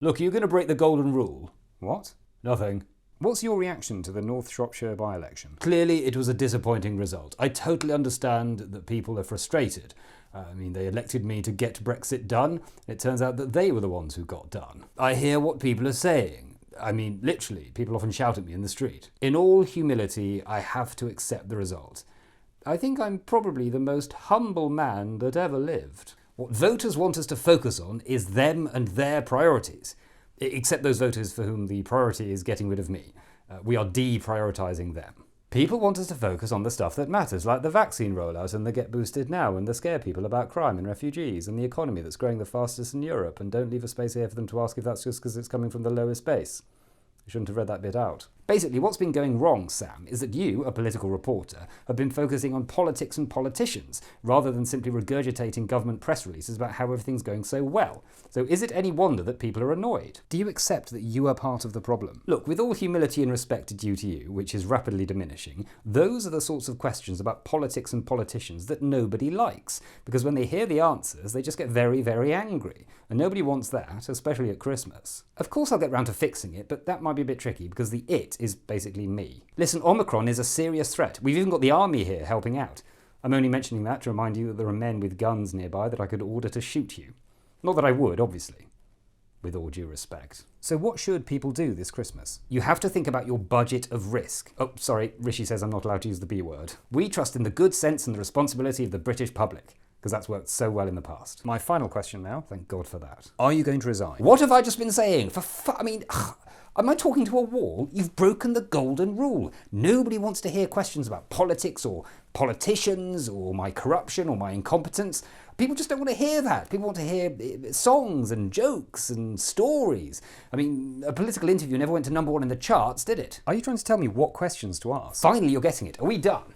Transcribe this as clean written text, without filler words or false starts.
Look, are you going to break the golden rule? What? Nothing. What's your reaction to the North Shropshire by-election? Clearly, it was a disappointing result. I totally understand that people are frustrated. They elected me to get Brexit done. It turns out that they were the ones who got done. I hear what people are saying. Literally, people often shout at me in the street. In all humility, I have to accept the result. I think I'm probably the most humble man that ever lived. What voters want us to focus on is them and their priorities. Except those voters for whom the priority is getting rid of me. We are deprioritising them. People want us to focus on the stuff that matters, like the vaccine rollout and the Get Boosted Now, and the scare people about crime and refugees, and the economy that's growing the fastest in Europe, and don't leave a space here for them to ask if that's just because it's coming from the lowest base. You shouldn't have read that bit out. Basically, what's been going wrong, Sam, is that you, a political reporter, have been focusing on politics and politicians, rather than simply regurgitating government press releases about how everything's going so well. So is it any wonder that people are annoyed? Do you accept that you are part of the problem? Look, with all humility and respect due to you, which is rapidly diminishing, those are the sorts of questions about politics and politicians that nobody likes, because when they hear the answers, they just get very, very angry. And nobody wants that, especially at Christmas. Of course I'll get round to fixing it, but that might be a bit tricky, because the it is basically me. Listen, Omicron is a serious threat. We've even got the army here helping out. I'm only mentioning that to remind you that there are men with guns nearby that I could order to shoot you. Not that I would, obviously. With all due respect. So what should people do this Christmas? You have to think about your budget of risk. Oh, sorry, Rishi says I'm not allowed to use the B word. We trust in the good sense and the responsibility of the British public, because that's worked so well in the past. My final question now. Thank God for that. Are you going to resign? What have I just been saying? Am I talking to a wall? You've broken the golden rule. Nobody wants to hear questions about politics or politicians or my corruption or my incompetence. People just don't want to hear that. People want to hear songs and jokes and stories. A political interview never went to #1 in the charts, did it? Are you trying to tell me what questions to ask? Finally, you're getting it. Are we done?